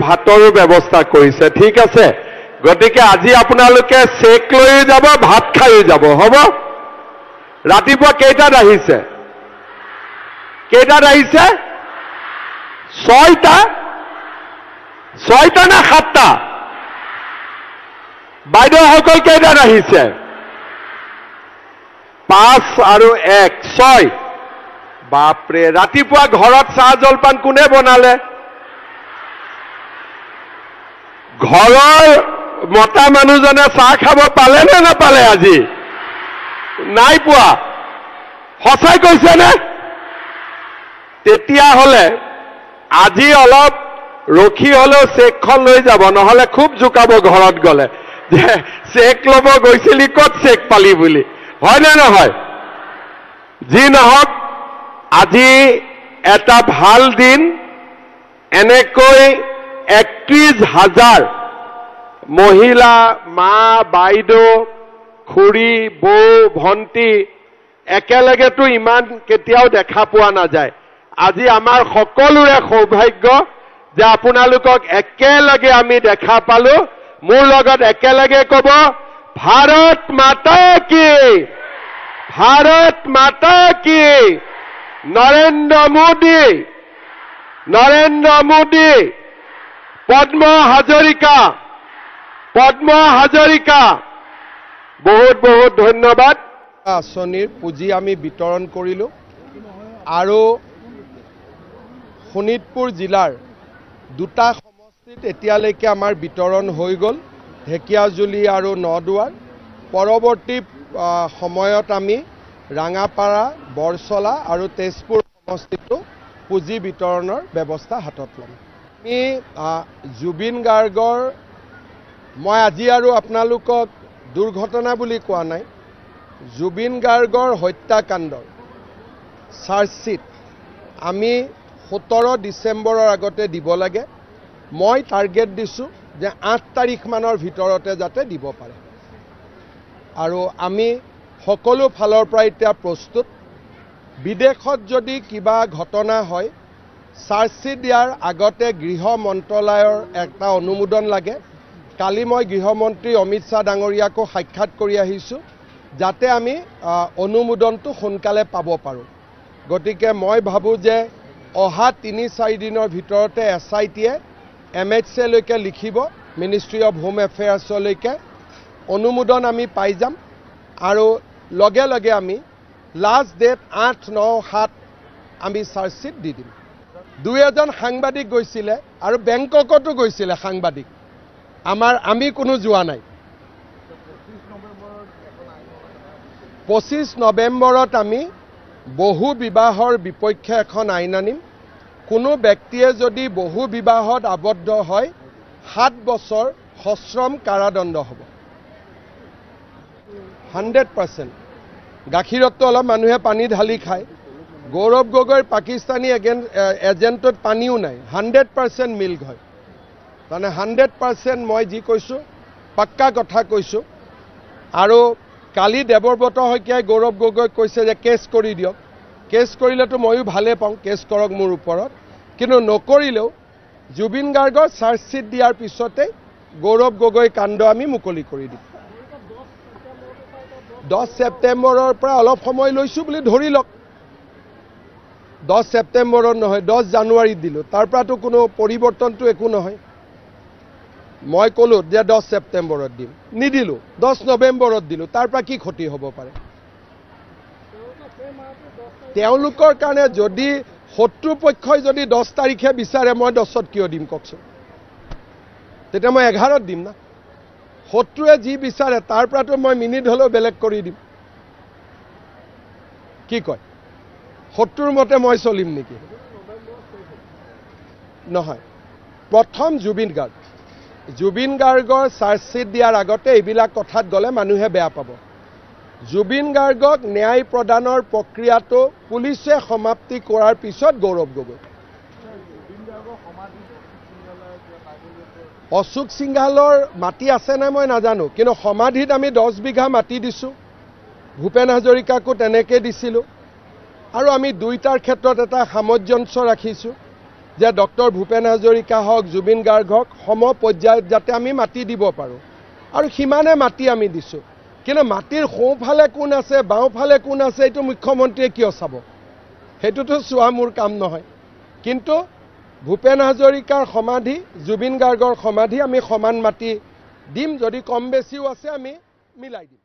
ভাতৰো ব্যৱস্থা কৰিছে ঠিক আছে গতিকে আজি আপোনালোকে চেক লৈ যাব ভাত খাই যাব হ'ব ৰাতিপুৱা কেইটাত আহিছে ছয়টা না সাতটা বাইদেউসকল কেইটাত আহিছে 5 আৰু 1 6 বাপৰে ৰাতিপুৱা ঘৰত চাহ জলপান কোনে বনালে ঘৰৰ মতা মানুহজনে চাহ খাব পালে নে নাপালে আজি নাই পোৱা সঁচাই কৈছে নে তেতিয়া হলে আজি অলপ ৰখি হলেও চেকখন লৈ যাব নহলে খুব জুকাব ঘৰত গলে যে চেক লব গৈছিলি কত চেক পালি বুলি হয় নে নহয় যি নহওক আজি এটা ভাল দিন এনেকৈ 31,000 মহিলা মা বাইদেউ খুৰী বৌ ভণ্টি একেলগেতো ইমান কেতিয়াও দেখা পোৱা নাযায় আজি আমাৰ সকলোৰে সৌভাগ্য যে আপোনালোকক একেলগে আমি দেখা পালো মোৰ লগত একেলগে কব ভাৰত মাতা কি নৰেন্দ্ৰ মোদী পদ্ম হাজৰিকা বহুত বহুত ধন্যবাদ আঁচনিৰ পুঁজি আমি বিতৰণ কৰিলো আৰু শোণিতপুৰ জিলাৰ দুটা সমষ্টিত এতিয়ালৈকে আমাৰ বিতৰণ হৈ গ'ল ঢেকিয়াজুলি আৰু নদুৱাৰ পৰৱৰ্তী সময়ত আমি ৰাঙাপাৰা বৰছলা আৰু তেজপুৰ সমষ্টিটো পুঁজি বিতৰণৰ ব্যৱস্থা হাতত ল'ম আমি জুবিন গাৰ্গৰ মই আজি আৰু আপোনালোকক দুৰ্ঘটনা বুলি কোৱা নাই জুবিন গাৰ্গৰ হত্যাকাণ্ডৰ চাৰ্জশ্বিট আমি 17 ডিচেম্বৰৰ আগতে দিব লাগে মই টাৰ্গেট দিছোঁ যে 8 তাৰিখ মানৰ ভিতৰতে যাতে দিব পাৰে আৰু আমি সকলো ফালৰ পৰা এতিয়া প্ৰস্তুত বিদেশত যদি কিবা ঘটনা হয় চাৰ্জশ্বিট দিয়াৰ আগতে গৃহ মন্ত্ৰালয়ৰ এটা অনুমোদন লাগে কালি মই গৃহমন্ত্ৰী অমিত শ্বাহ ডাঙৰীয়াকো সাক্ষাৎ কৰি আহিছোঁ যাতে আমি অনুমোদনটো সোনকালে পাব পাৰোঁ গতিকে মই ভাবোঁ যে অহা 3-4 দিনৰ ভিতৰতে SITয়ে MHC লৈকে লিখিব মিনিষ্ট্ৰী অফ হোম এফেয়াৰ্ছলৈকে অনুমোদন আমি পাই যাম আৰু লগে লগে আমি লাষ্ট ডেট 8-9-7 আমি চাৰ্জশ্বিট দি দিম 2-এজন সাংবাদিক গৈছিলে আৰু বেংককতো গৈছিলে সাংবাদিক আমি কোনো যোৱা নাই 25 নৱেম্বৰত আমি বহু বিবাহৰ বিপক্ষে এখন আইন আনিম কোনো ব্যক্তিয়ে যদি বহু বিবাহত আবদ্ধ হয় 7 বছৰ সশ্ৰম কাৰাদণ্ড হ'ব 100% গাখীৰতো অলপ মানুহে পানী ঢালি খায় গৌৰৱ গগৈৰ পাকিস্তানী এজেণ্টত পানীও নাই 100% মিল্ক হয় মানে 100% মই যি কৈছোঁ পাক্কা কথা কৈছোঁ আৰু কালি দেৱব্ৰত শইকীয়াই গৌৰৱ গগৈক কৈছে যে কেছ কৰি দিয়ক কেছ কৰিলেতো ময়ো ভালে পাওঁ কেছ কৰক মোৰ ওপৰত কিন্তু নকৰিলেও জুবিন গাৰ্গৰ চাৰ্জশ্বিট দিয়াৰ পিছতে গৌৰৱ গগৈ কাণ্ড আমি মুকলি কৰি দিম 10 ছেপ্টেম্বৰৰ পৰা অলপ সময় লৈছোঁ বুলি ধৰি লওক 10 ছেপ্টেম্বৰত নহয় 10 জানুৱাৰীত দিলোঁ তাৰ পৰাতো কোনো পৰিৱৰ্তনটো একো নহয় মই ক'লো যে 10 ছেপ্টেম্বৰত দিম নিদিলোঁ 10 নৱেম্বৰত দিলোঁ তাৰ পৰা কি ক্ষতি হ'ব পাৰে তেওঁলোকৰ কাৰণে যদি শত্ৰুপক্ষই যদি 10 তাৰিখে বিচাৰে মই 10ত কিয় দিম কওকচোন তেতিয়া মই 11ত দিম না শত্ৰুৱে যি বিচাৰে তাৰ পৰাতো মই মিনিট হ'লেও বেলেগ কৰি দিম কি কয় শত্ৰুৰ মতে মই চলিম নেকি নহয় প্ৰথম জুবিন গাৰ্গৰ চাৰ্জশ্বিট দিয়াৰ আগতে এইবিলাক কথাত গ'লে মানুহে বেয়া পাব জুবিন গাৰ্গক ন্যায় প্ৰদানৰ প্ৰক্ৰিয়াটো পুলিচে সমাপ্তি কৰাৰ পিছত গৌৰৱ গগৈ অশোক সিংহালৰ মাটি আছে নাই মই নাজানো কিন্তু সমাধিত আমি 10 বিঘা মাটি দিছোঁ ভূপেন হাজৰিকাকো তেনেকৈ দিছিলোঁ আৰু আমি দুইটাৰ ক্ষেত্ৰত এটা সামঞ্জস্য ৰাখিছোঁ যে ডক্টৰ ভূপেন হাজৰিকা হওক জুবিন গাৰ্গ হওক সম পৰ্যায়ত যাতে আমি মাটি দিব পাৰোঁ আৰু সিমানে মাটি আমি দিছোঁ কিন্তু মাটিৰ সোঁফালে কোন আছে বাওঁফালে কোন আছে এইটো মুখ্যমন্ত্ৰীয়ে কিয় চাব সেইটোতো চোৱা মোৰ কাম নহয় কিন্তু ভূপেন হাজৰিকাৰ সমাধি জুবিন গাৰ্গৰ সমাধি আমি সমান মাটি দিম যদি কম বেছিও আছে আমি মিলাই দিম